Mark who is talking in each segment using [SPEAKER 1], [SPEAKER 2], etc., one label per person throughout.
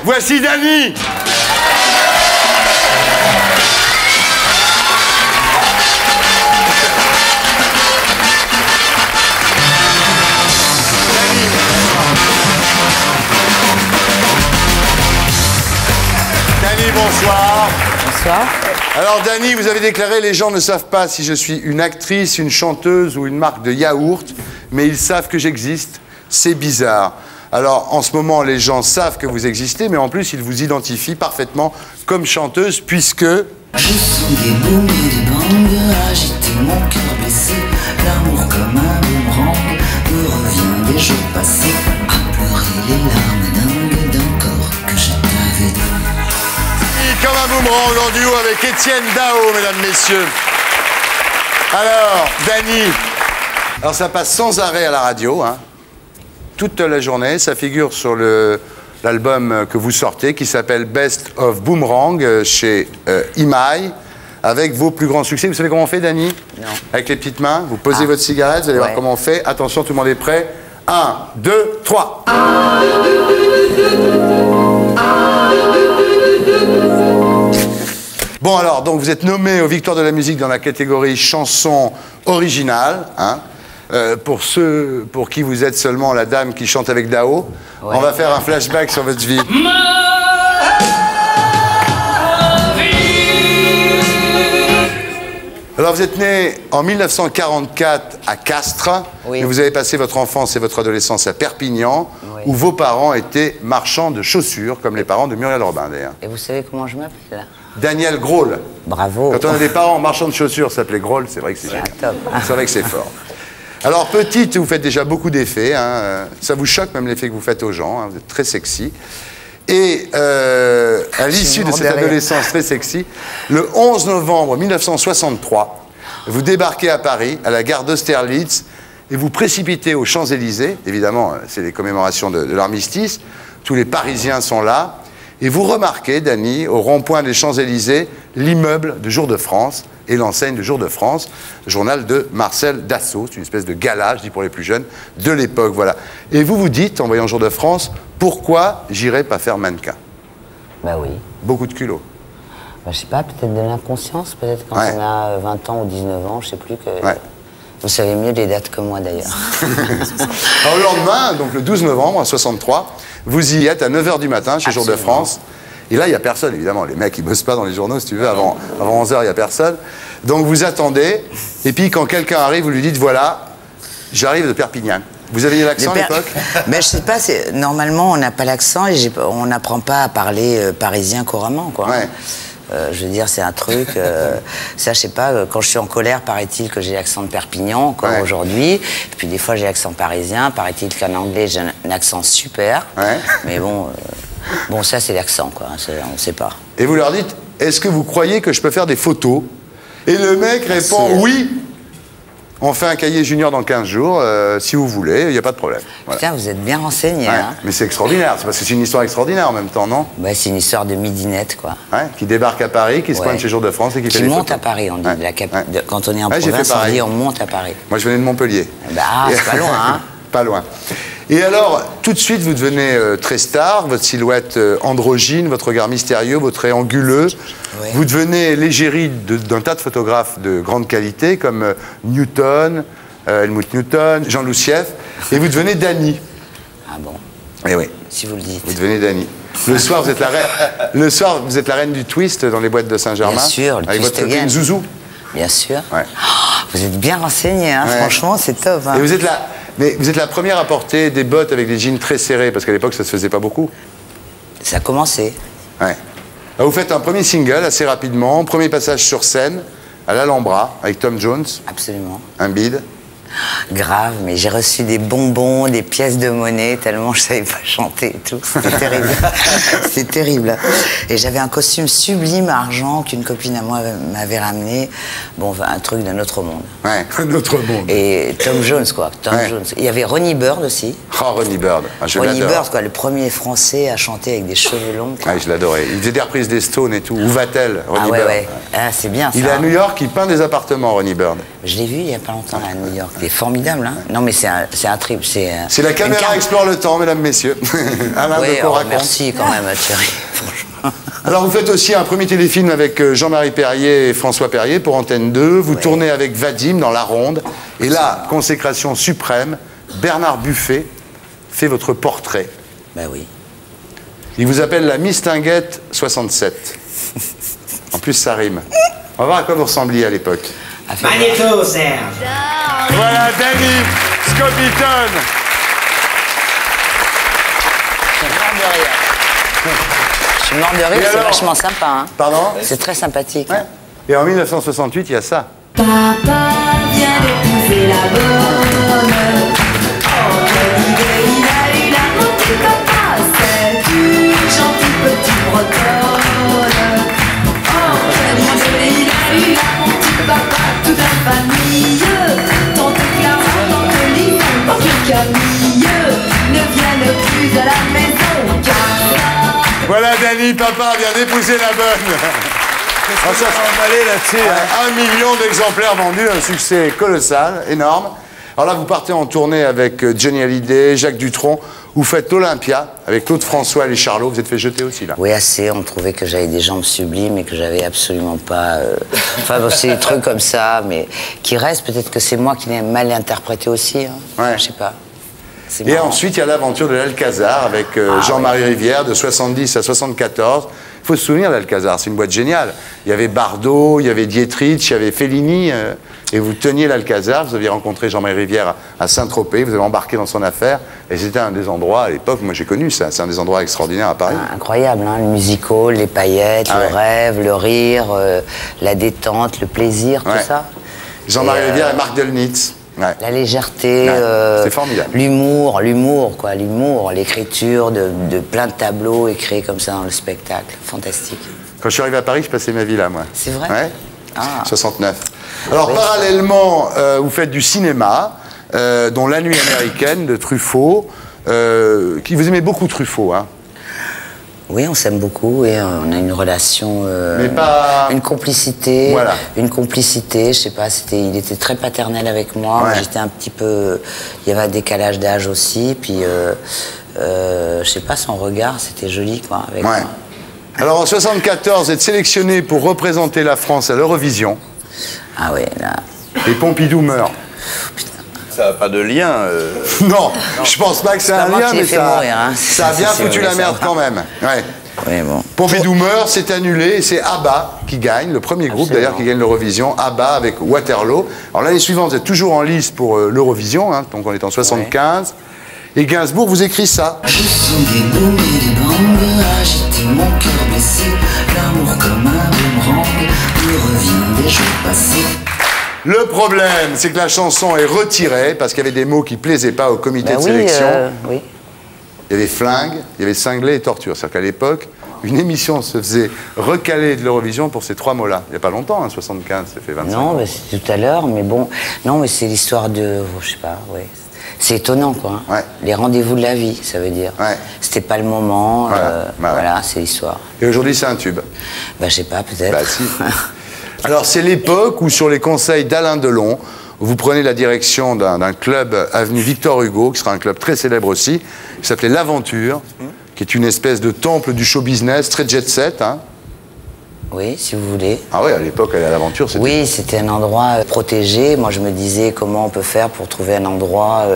[SPEAKER 1] voici Dany. Dany, bonsoir.
[SPEAKER 2] Bonsoir.
[SPEAKER 1] Alors Dany, vous avez déclaré: les gens ne savent pas si je suis une actrice, une chanteuse ou une marque de yaourt, mais ils savent que j'existe. C'est bizarre. Alors en ce moment, les gens savent que vous existez, mais en plus, ils vous identifient parfaitement comme chanteuse, puisque...
[SPEAKER 3] Je suis des booms et des bangs, agiter mon cœur blessé, l'amour comme un boomerang me revient des jours passés, à pleurer les larmes dingues d'un corps que je t'avais donné.
[SPEAKER 1] Comme un boomerang en duo avec Étienne Dao, mesdames, messieurs. Alors, Dany, alors ça passe sans arrêt à la radio, hein, toute la journée. Ça figure sur l'album que vous sortez, qui s'appelle Best of Boomerang, chez EMI, avec vos plus grands succès. Vous savez comment on fait, Dany?
[SPEAKER 2] Non.
[SPEAKER 1] Avec les petites mains, vous posez votre cigarette, vous allez voir comment on fait. Attention, tout le monde est prêt. 1, 2, 3. Bon alors, donc vous êtes nommé aux Victoires de la musique dans la catégorie chanson originale, hein. Pour ceux pour qui vous êtes seulement la dame qui chante avec Dao, on va faire un flashback sur votre vie. Alors vous êtes né en 1944 à Castres,
[SPEAKER 2] oui.
[SPEAKER 1] Et vous avez passé votre enfance et votre adolescence à Perpignan,
[SPEAKER 2] oui.
[SPEAKER 1] Où vos parents étaient marchands de chaussures, comme les parents de Muriel Robin d'ailleurs.
[SPEAKER 2] Et vous savez comment je m'appelle?
[SPEAKER 1] Daniel Grohl.
[SPEAKER 2] Bravo.
[SPEAKER 1] Quand on a des parents marchands de chaussures s'appelait Grohl, c'est vrai que c'est génial.
[SPEAKER 2] Top.
[SPEAKER 1] C'est vrai que c'est fort. Alors petite, vous faites déjà beaucoup d'effets, hein. Ça vous choque même l'effet que vous faites aux gens, hein. Vous êtes très sexy. Et à l'issue de cette adolescence très sexy, le 11 novembre 1963, vous débarquez à Paris, à la gare d'Austerlitz, et vous précipitez aux Champs-Élysées. Évidemment, c'est les commémorations de l'armistice. Tous les Parisiens sont là. Et vous remarquez, Dany, au rond-point des Champs-Élysées, l'immeuble de Jour de France et l'enseigne de Jour de France, journal de Marcel Dassault. C'est une espèce de gala, je dis pour les plus jeunes, de l'époque, voilà. Et vous vous dites, en voyant Jour de France, pourquoi j'irai pas faire mannequin?
[SPEAKER 2] Bah oui.
[SPEAKER 1] Beaucoup de culot.
[SPEAKER 2] Bah, je sais pas, peut-être de l'inconscience, peut-être quand on a 20 ans ou 19 ans, je sais plus que...
[SPEAKER 1] Ouais.
[SPEAKER 2] Vous savez mieux les dates que moi d'ailleurs.
[SPEAKER 1] Alors, le lendemain, donc le 12 novembre, à 63, vous y êtes à 9h du matin chez Jour de France. Et là, il n'y a personne, évidemment. Les mecs, ils bossent pas dans les journaux, si tu veux. Avant 11h, il n'y a personne. Donc, vous attendez. Et puis, quand quelqu'un arrive, vous lui dites, voilà, j'arrive de Perpignan. Vous aviez l'accent à l'époque?
[SPEAKER 2] Ben, je sais pas, normalement, on n'a pas l'accent et on n'apprend pas à parler parisien couramment, quoi.
[SPEAKER 1] Ouais.
[SPEAKER 2] Je veux dire, c'est un truc... ça, je sais pas, quand je suis en colère, paraît-il que j'ai l'accent de Perpignan, encore aujourd'hui. Et puis, des fois, j'ai l'accent parisien. Paraît-il qu'en anglais, j'ai un accent super. Ouais. Mais bon... Bon, ça, c'est l'accent, quoi. On ne sait pas.
[SPEAKER 1] Et vous leur dites, est-ce que vous croyez que je peux faire des photos? Et le mec répond, oui. On fait un cahier junior dans 15 jours, si vous voulez, il n'y a pas de problème. Voilà.
[SPEAKER 2] Putain, vous êtes bien renseigné, hein.
[SPEAKER 1] Mais c'est extraordinaire, c'est parce que c'est une histoire extraordinaire en même temps, non?
[SPEAKER 2] Ouais, c'est une histoire de midinette, quoi.
[SPEAKER 1] Ouais, qui débarque à Paris, qui se pointe chez Jour de France et qui fait des
[SPEAKER 2] monte
[SPEAKER 1] photos.
[SPEAKER 2] à Paris, on dit. Quand on est en province, on dit on monte à Paris.
[SPEAKER 1] Moi, je venais de Montpellier.
[SPEAKER 2] Bah, c'est pas loin, hein.
[SPEAKER 1] Pas loin. Et alors, tout de suite, vous devenez très star, votre silhouette androgyne, votre regard mystérieux, votre trait anguleux. Ouais. Vous devenez l'égérie d'un tas de photographes de grande qualité, comme Newton, Helmut Newton, Jean Loussieff, et vous devenez Dany.
[SPEAKER 2] Ah bon?
[SPEAKER 1] Eh oui.
[SPEAKER 2] Si vous le dites.
[SPEAKER 1] Vous devenez Dany. Le soir, vous êtes la reine. Le soir, vous êtes la reine du twist dans les boîtes de Saint-Germain.
[SPEAKER 2] Bien sûr, le
[SPEAKER 1] avec
[SPEAKER 2] twist
[SPEAKER 1] votre copine Zouzou.
[SPEAKER 2] Bien sûr.
[SPEAKER 1] Ouais.
[SPEAKER 2] Oh, vous êtes bien renseigné, hein. Ouais. Franchement, c'est top. Hein.
[SPEAKER 1] Et vous êtes la première à porter des bottes avec des jeans très serrés, parce qu'à l'époque, ça se faisait pas beaucoup.
[SPEAKER 2] Ça a commencé.
[SPEAKER 1] Ouais. Alors, vous faites un premier single assez rapidement, premier passage sur scène, à l'Alhambra, avec Tom Jones.
[SPEAKER 2] Absolument.
[SPEAKER 1] Un bide.
[SPEAKER 2] Grave, mais j'ai reçu des bonbons, des pièces de monnaie, tellement je savais pas chanter et tout. C'était terrible. C'était terrible. Et j'avais un costume sublime argent qu'une copine à moi m'avait ramené. Bon, un truc d'un autre monde.
[SPEAKER 1] Ouais, un autre monde.
[SPEAKER 2] Et Tom Jones, quoi. Tom Jones. Il y avait Ronnie Bird aussi.
[SPEAKER 1] Oh, Ronnie Bird. Ah,
[SPEAKER 2] Ronnie Bird, quoi, le premier français à chanter avec des cheveux longs.
[SPEAKER 1] Ah, je l'adorais. Il faisait des reprises des Stones et tout. Où va-t-elle, Ronnie Bird?
[SPEAKER 2] Ah, c'est bien ça.
[SPEAKER 1] Il est à New York, il peint des appartements, Ronnie Bird.
[SPEAKER 2] Je l'ai vu il y a pas longtemps là, à New York. C'est formidable, hein. Non, mais c'est un trip.
[SPEAKER 1] C'est la caméra explore le temps, mesdames, messieurs. Alain
[SPEAKER 2] oui,
[SPEAKER 1] de raconte.
[SPEAKER 2] Merci quand même, Thierry, franchement.
[SPEAKER 1] Alors, vous faites aussi un premier téléfilm avec Jean-Marie Perrier et François Perrier pour Antenne 2. Vous tournez avec Vadim dans La Ronde. Et là, consécration suprême, Bernard Buffet fait votre portrait.
[SPEAKER 2] Ben oui.
[SPEAKER 1] Il vous appelle la Mistinguette 67. En plus, ça rime. On va voir à quoi vous ressembliez à l'époque.
[SPEAKER 4] Magnéto, Serge.
[SPEAKER 1] Voilà, Danny Scobington.
[SPEAKER 2] Je suis mort de rire, c'est vachement sympa. Hein.
[SPEAKER 1] Pardon?
[SPEAKER 2] C'est très sympathique.
[SPEAKER 1] Ouais. Et en 1968, il y a ça.
[SPEAKER 3] Papa vient d'épouser la bonne. Entre l'idée, il a eu la mon petit papa. C'est une gentille petite bretonne. Entre l'idée, il a eu la mon petit papa. Toute la famille, tante Clara, tante Lise, oncle Camille, ne viennent plus à la maison car
[SPEAKER 1] Voilà, Danny, papa vient d'épouser la bonne.
[SPEAKER 5] On s'est emballé là-dessus.
[SPEAKER 1] 1 million d'exemplaires vendus, un succès colossal, énorme. Alors là, vous partez en tournée avec Johnny Hallyday, Jacques Dutronc. Vous faites l'Olympia avec Claude François et Charlot. Vous êtes fait jeter aussi, là.
[SPEAKER 2] Oui, assez. On trouvait que j'avais des jambes sublimes et que j'avais absolument pas... Enfin, bon, c'est des trucs comme ça, mais qui restent. Peut-être que c'est moi qui l'ai mal interprété aussi. Hein.
[SPEAKER 1] Ouais.
[SPEAKER 2] Je sais pas.
[SPEAKER 1] Et marrant. Ensuite, il y a l'aventure de l'Alcazar avec Jean-Marie Rivière de 70 à 74. Il faut se souvenir d'Alcazar, c'est une boîte géniale. Il y avait Bardot, il y avait Dietrich, il y avait Fellini, et vous teniez l'Alcazar. Vous aviez rencontré Jean-Marie Rivière à Saint-Tropez, vous avez embarqué dans son affaire, et c'était un des endroits, à l'époque, moi j'ai connu ça, c'est un des endroits extraordinaires à Paris.
[SPEAKER 2] Incroyable, hein, le musical, les paillettes, le rêve, le rire, la détente, le plaisir, tout ça.
[SPEAKER 1] Jean-Marie Rivière et Marc Delnitz. Ouais.
[SPEAKER 2] La légèreté,
[SPEAKER 1] c'est formidable.
[SPEAKER 2] L'humour, quoi, l'humour, l'écriture de plein de tableaux écrits comme ça dans le spectacle, fantastique.
[SPEAKER 1] Quand je suis arrivé à Paris, je passais ma vie là, moi.
[SPEAKER 2] C'est vrai?
[SPEAKER 1] Ouais. 69. Alors, parallèlement, vous faites du cinéma, dont La Nuit américaine de Truffaut, qui vous aimez beaucoup Truffaut, hein?
[SPEAKER 2] Oui, on s'aime beaucoup et on a une relation,
[SPEAKER 1] mais pas...
[SPEAKER 2] une complicité,
[SPEAKER 1] voilà.
[SPEAKER 2] Une complicité, je sais pas, il était très paternel avec moi,
[SPEAKER 1] ouais.
[SPEAKER 2] J'étais un petit peu, il y avait un décalage d'âge aussi, puis je sais pas, son regard, c'était joli quoi, avec moi.
[SPEAKER 1] Alors en 74, vous êtes sélectionné pour représenter la France à l'Eurovision.
[SPEAKER 2] Ah oui, là...
[SPEAKER 1] Et Pompidou meurt.
[SPEAKER 2] Putain.
[SPEAKER 5] Ça n'a pas de lien.
[SPEAKER 1] Non, je pense pas que c'est un lien, mais ça,
[SPEAKER 2] mourir, hein.
[SPEAKER 1] Ça a bien foutu la merde quand même. Ouais.
[SPEAKER 2] Oui, bon.
[SPEAKER 1] Pompidou meurt, c'est annulé, et c'est ABBA qui gagne, le premier groupe d'ailleurs qui gagne l'Eurovision, ABBA avec Waterloo. Alors l'année suivante, vous êtes toujours en lice pour l'Eurovision, hein, donc on est en 75. Et Gainsbourg vous écrit ça.
[SPEAKER 3] Je sens des booms et des bangs, agiter mon cœur blessé, l'amour comme un boomerang, me revient des jours passés.
[SPEAKER 1] Le problème, c'est que la chanson est retirée parce qu'il y avait des mots qui plaisaient pas au comité de sélection.
[SPEAKER 2] Oui.
[SPEAKER 1] Il y avait flingue, il y avait cinglé et torture. C'est-à-dire qu'à l'époque, une émission se faisait recaler de l'Eurovision pour ces 3 mots-là. Il n'y a pas longtemps, hein, 75, ça fait 25 ans.
[SPEAKER 2] Non, bah, c'est tout à l'heure, mais bon... Non, mais c'est l'histoire de... Je sais pas, ouais. C'est étonnant, quoi. Hein. Ouais. Les rendez-vous de la vie, ça veut dire. Ouais. C'était pas le moment, voilà, c'est l'histoire.
[SPEAKER 1] Et aujourd'hui, c'est un tube.
[SPEAKER 2] Bah, je sais pas, peut-être.
[SPEAKER 1] Bah, si. Alors, c'est l'époque où, sur les conseils d'Alain Delon, vous prenez la direction d'un club avenue Victor Hugo, qui sera un club très célèbre aussi, qui s'appelait L'Aventure, qui est une espèce de temple du show business, très jet set, hein.
[SPEAKER 2] Oui, si vous voulez.
[SPEAKER 1] Ah oui, à l'époque, aller à l'Aventure, c'était...
[SPEAKER 2] Oui, c'était un endroit protégé. Moi, je me disais comment on peut faire pour trouver un endroit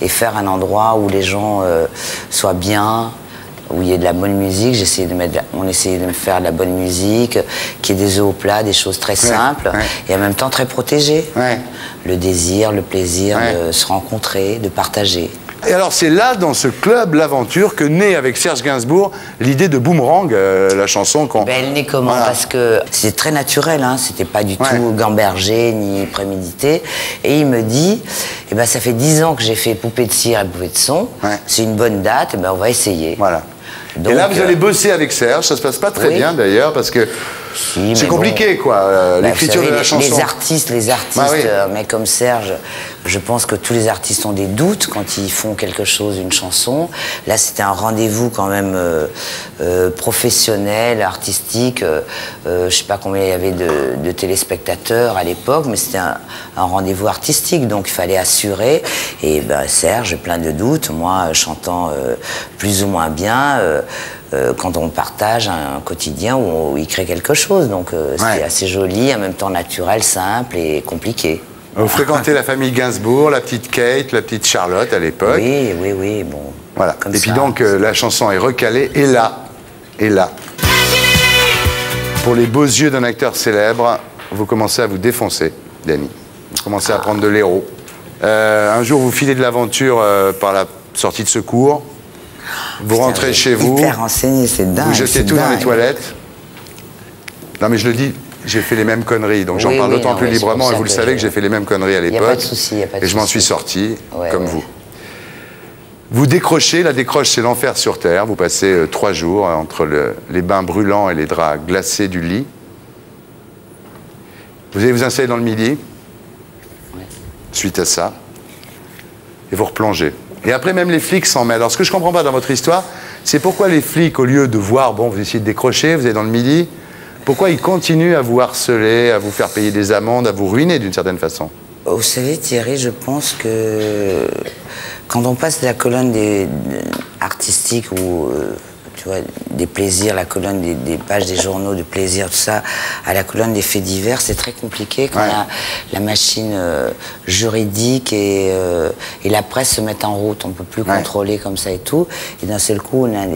[SPEAKER 2] et faire un endroit où les gens soient bien, où il y ait de la bonne musique. On essayait de me faire de la bonne musique, qu'il y ait des œufs au plat, des choses très simples, et en même temps très protégées. Ouais. Le désir, le plaisir de se rencontrer, de partager.
[SPEAKER 1] Et alors c'est là, dans ce club, l'Aventure, que naît avec Serge Gainsbourg l'idée de Boomerang, la chanson qu'on...
[SPEAKER 2] Ben, elle naît comment? Voilà. Parce que c'est très naturel, hein, c'était pas du tout gambergé ni prémédité. Et il me dit, eh ben, ça fait 10 ans que j'ai fait Poupée de cire et Poupée de son, c'est une bonne date, et ben, on va essayer.
[SPEAKER 1] Voilà.
[SPEAKER 2] Donc,
[SPEAKER 1] et là, vous allez bosser avec Serge. Ça se passe pas très bien d'ailleurs parce que c'est compliqué, quoi, l'écriture de la chanson.
[SPEAKER 2] Les artistes,
[SPEAKER 1] Bah oui.
[SPEAKER 2] un mec comme Serge, je pense que tous les artistes ont des doutes quand ils font quelque chose, une chanson. Là, c'était un rendez-vous quand même professionnel, artistique. Je sais pas combien il y avait de téléspectateurs à l'époque, mais c'était un rendez-vous artistique, donc il fallait assurer. Et ben, Serge, plein de doutes, moi chantant plus ou moins bien. Quand on partage un quotidien où il crée quelque chose. Donc c'est assez joli, en même temps naturel, simple et compliqué.
[SPEAKER 1] Vous fréquentez la famille Gainsbourg, la petite Kate, la petite Charlotte à l'époque.
[SPEAKER 2] Oui, bon.
[SPEAKER 1] Voilà.
[SPEAKER 2] Comme
[SPEAKER 1] et puis
[SPEAKER 2] ça.
[SPEAKER 1] donc la chanson est recalée et là, pour les beaux yeux d'un acteur célèbre, vous commencez à vous défoncer, Dany. Vous commencez à prendre de l'héros. Un jour, vous filez de l'aventure par la sortie de secours. Vous rentrez chez vous,
[SPEAKER 2] hyper renseigné, c'est dingue.
[SPEAKER 1] vous jetez tout dans les toilettes. Non mais je le dis, j'ai fait les mêmes conneries, donc j'en parle d'autant plus librement, et vous le savez que j'ai fait les mêmes conneries à l'époque.
[SPEAKER 2] Il n'y a pas de souci,
[SPEAKER 1] et je m'en suis sorti, comme vous. Vous décrochez, la décroche c'est l'enfer sur Terre, vous passez 3 jours entre les bains brûlants et les draps glacés du lit. Vous allez vous installer dans le Midi, suite à ça, et vous replongez. Et après, même les flics s'en mêlent. Alors, ce que je ne comprends pas dans votre histoire, c'est pourquoi les flics, au lieu de voir, bon, vous essayez de décrocher, vous êtes dans le Midi, pourquoi ils continuent à vous harceler, à vous faire payer des amendes, à vous ruiner d'une certaine façon?
[SPEAKER 2] Vous savez, Thierry, je pense que quand on passe de la colonne artistique ou tu vois, des plaisirs, la colonne des pages des journaux de plaisir, tout ça, à la colonne des faits divers, c'est très compliqué quand la machine juridique et la presse se mettent en route. On ne peut plus contrôler comme ça et tout. Et d'un seul coup, on a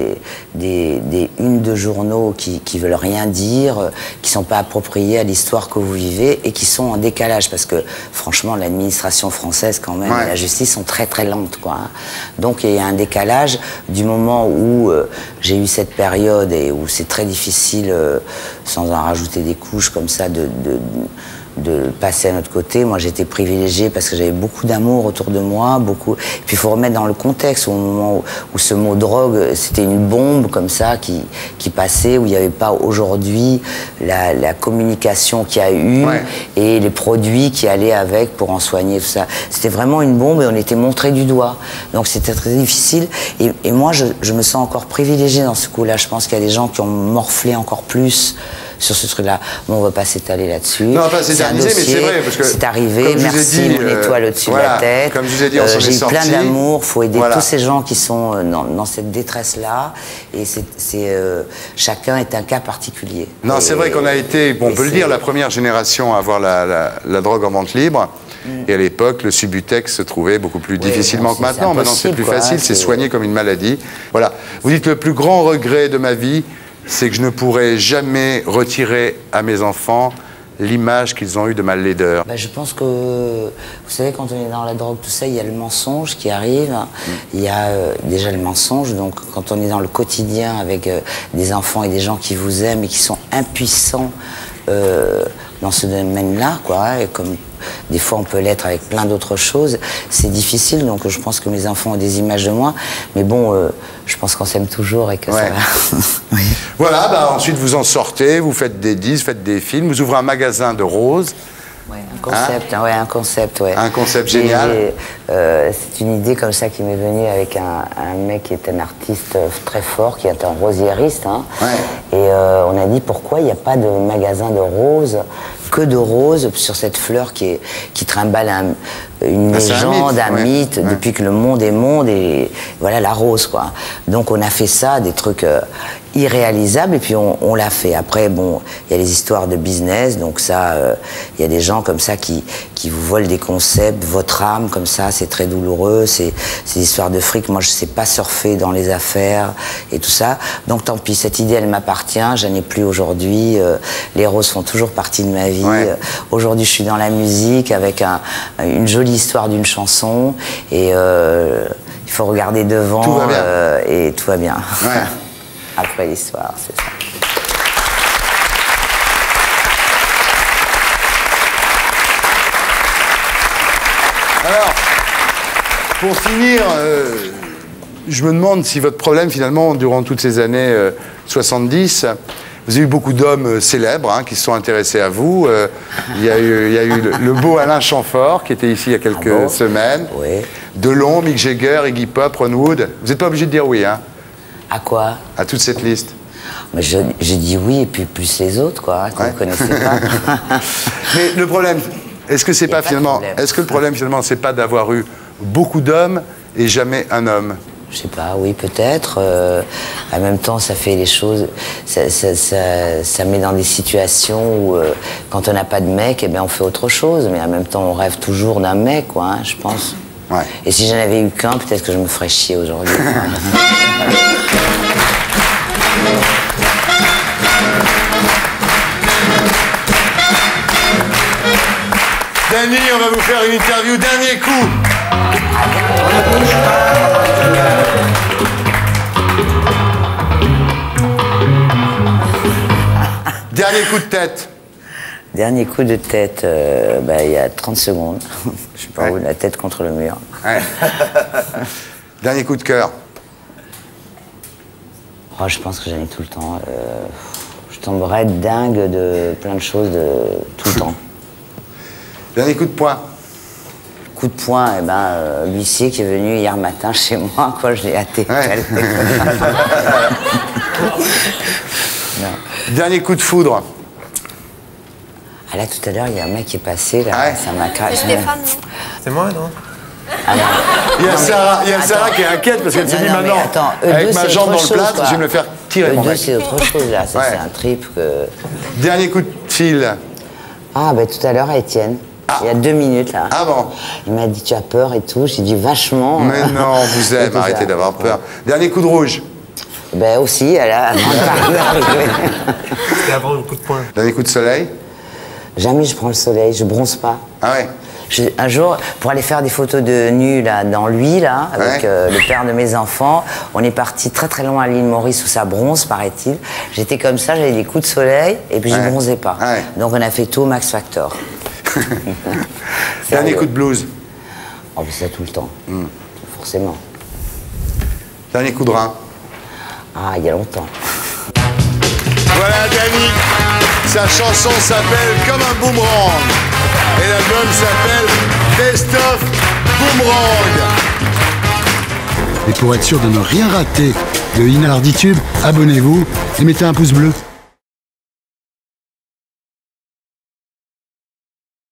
[SPEAKER 2] des unes de journaux qui veulent rien dire, qui ne sont pas appropriés à l'histoire que vous vivez et qui sont en décalage. Parce que, franchement, l'administration française, quand même, et la justice sont très, très lentes, quoi. Hein. Donc, il y a un décalage du moment où j'ai eu cette période et où c'est très difficile, sans en rajouter des couches comme ça, de passer à notre côté. Moi, j'étais privilégiée parce que j'avais beaucoup d'amour autour de moi, beaucoup. Et puis, il faut remettre dans le contexte, au moment où ce mot drogue, c'était une bombe comme ça qui passait, où il n'y avait pas aujourd'hui la communication qu'il y a eu et les produits qui allaient avec pour en soigner, tout ça. C'était vraiment une bombe et on était montré du doigt. Donc, c'était très difficile. Et moi, je me sens encore privilégiée dans ce coup-là. Je pense qu'il y a des gens qui ont morflé encore plus sur ce truc-là. Bon, on ne va pas s'étaler là-dessus.
[SPEAKER 1] Non, pas s'éterniser, mais c'est vrai.
[SPEAKER 2] C'est arrivé, merci, mon étoile au-dessus de la tête.
[SPEAKER 1] Comme je vous ai dit, on s'en est sorti.
[SPEAKER 2] J'ai eu plein d'amour, il faut aider tous ces gens qui sont dans cette détresse-là. Et chacun est un cas particulier.
[SPEAKER 1] Non, c'est vrai qu'on a été, on peut le dire, la première génération à avoir la drogue en vente libre. Et à l'époque, le Subutex se trouvait beaucoup plus difficilement que maintenant. Maintenant, c'est plus facile, c'est soigné comme une maladie. Voilà. Vous dites, le plus grand regret de ma vie, c'est que je ne pourrai jamais retirer à mes enfants l'image qu'ils ont eue de ma laideur.
[SPEAKER 2] Bah, je pense que, vous savez, quand on est dans la drogue, tout ça, il y a le mensonge qui arrive. Il y a déjà le mensonge. Donc, quand on est dans le quotidien avec des enfants et des gens qui vous aiment et qui sont impuissants dans ce domaine-là, quoi, et comme des fois on peut l'être avec plein d'autres choses, c'est difficile. Donc, je pense que mes enfants ont des images de moi. Mais bon, je pense qu'on s'aime toujours et que ça va.
[SPEAKER 1] Voilà, bah, ensuite vous en sortez, vous faites des disques, faites des films, vous ouvrez un magasin de roses.
[SPEAKER 2] Un concept, un concept,
[SPEAKER 1] Un concept génial.
[SPEAKER 2] C'est une idée comme ça qui m'est venue avec un mec qui est un artiste très fort, qui est un rosiériste. Hein. Et on a dit pourquoi il n'y a pas de magasin de roses, que de roses sur cette fleur qui trimballe une légende, un mythe, depuis que le monde est monde, et voilà la rose, quoi. Donc on a fait ça, des trucs irréalisables, et puis on l'a fait. Après, bon, il y a les histoires de business, donc ça, il y a des gens comme ça qui vous volent des concepts, votre âme, comme ça, c'est très douloureux, c'est des histoires de fric. Moi, je sais pas surfer dans les affaires et tout ça, donc tant pis, cette idée, elle m'appartient, j'en ai plus aujourd'hui, les roses font toujours partie de ma vie. Aujourd'hui, je suis dans la musique avec une jolie histoire d'une chanson, et il faut regarder devant,
[SPEAKER 1] tout va bien.
[SPEAKER 2] Et tout va bien. Après l'histoire, c'est ça.
[SPEAKER 1] Alors, pour finir, je me demande si votre problème, finalement, durant toutes ces années 70, vous avez eu beaucoup d'hommes célèbres hein, qui se sont intéressés à vous. Il y a eu le beau Alain Chamfort, qui était ici il y a quelques semaines.
[SPEAKER 2] Oui.
[SPEAKER 1] Delon, Mick Jagger, Iggy Pop, Ron Wood. Vous n'êtes pas obligé de dire oui, hein?
[SPEAKER 2] À quoi?
[SPEAKER 1] À toute cette liste.
[SPEAKER 2] Mais j'ai dit oui, et puis plus les autres, quoi, hein, que vous ne connaissez pas.
[SPEAKER 1] Mais le problème, est-ce que c'est pas finalement... Est-ce que le problème, finalement, c'est pas d'avoir eu beaucoup d'hommes et jamais un homme?
[SPEAKER 2] Je sais pas, oui, peut-être. En même temps, ça fait les choses... Ça met dans des situations où, quand on n'a pas de mec, eh bien, on fait autre chose. Mais en même temps, on rêve toujours d'un mec, quoi, hein, je pense.
[SPEAKER 1] Ouais.
[SPEAKER 2] Et si j'en avais eu qu'un, peut-être que je me ferais chier aujourd'hui.
[SPEAKER 1] Dany, on va vous faire une interview. Dernier coup. Dernier coup de tête.
[SPEAKER 2] Dernier coup de tête, il y a 30 secondes. Je sais pas où, la tête contre le mur.
[SPEAKER 1] Ouais. Dernier coup de cœur.
[SPEAKER 2] Oh, je pense que j'en ai tout le temps. Je tomberais dingue de plein de choses tout le temps.
[SPEAKER 1] Dernier coup de poing.
[SPEAKER 2] Coup de poing, l'huissier qui est venu hier matin chez moi, quoi, je l'ai hâté.
[SPEAKER 1] Ouais. Dernier coup de foudre.
[SPEAKER 2] Ah là, tout à l'heure, il y a un mec qui est passé, là,
[SPEAKER 1] Ouais.
[SPEAKER 2] ça m'a craqué.
[SPEAKER 4] Stéphane,
[SPEAKER 6] C'est moi, non?
[SPEAKER 2] Ah non.
[SPEAKER 1] Il y a Sarah qui est inquiète parce qu'elle se dit
[SPEAKER 2] Non, mais
[SPEAKER 1] maintenant,
[SPEAKER 2] attends,
[SPEAKER 1] avec
[SPEAKER 2] eux,
[SPEAKER 1] ma
[SPEAKER 2] c'est
[SPEAKER 1] jambe dans
[SPEAKER 2] autre
[SPEAKER 1] le
[SPEAKER 2] chose,
[SPEAKER 1] plâtre,
[SPEAKER 2] quoi.
[SPEAKER 1] je vais me le faire tirer mon
[SPEAKER 2] Eux deux,
[SPEAKER 1] mec.
[SPEAKER 2] c'est autre chose, là. Ça,
[SPEAKER 1] Ouais.
[SPEAKER 2] c'est un trip que...
[SPEAKER 1] Dernier coup de fil.
[SPEAKER 2] Ah, tout à l'heure, Étienne. Il y a 2 minutes, là.
[SPEAKER 1] Ah bon?
[SPEAKER 2] Il m'a dit, tu as peur et tout. J'ai dit, vachement.
[SPEAKER 1] Mais non, on vous aime, arrêtez d'avoir peur. Dernier coup de rouge.
[SPEAKER 2] Aussi, elle a...
[SPEAKER 6] C'était avant le coup de poing.
[SPEAKER 1] Dernier coup de soleil.
[SPEAKER 2] Jamais je prends le soleil, je bronze pas.
[SPEAKER 1] Ah ouais.
[SPEAKER 2] Un jour, pour aller faire des photos de nu là, dans l'huile, là, avec le père de mes enfants, on est parti très très loin à l'île Maurice où ça bronze, paraît-il. J'étais comme ça, j'avais des coups de soleil et puis je bronzais pas.
[SPEAKER 1] Ouais.
[SPEAKER 2] Donc on a fait tout au Max Factor.
[SPEAKER 1] Dernier coup de blues.
[SPEAKER 2] Oh, mais ça tout le temps. Forcément.
[SPEAKER 1] Dernier coup de rein.
[SPEAKER 2] Ah, il y a longtemps.
[SPEAKER 1] Voilà Dany. Sa chanson s'appelle Comme un boomerang. Et l'album s'appelle Best of Boomerang.
[SPEAKER 7] Et pour être sûr de ne rien rater de Inarditube, abonnez-vous et mettez un pouce bleu.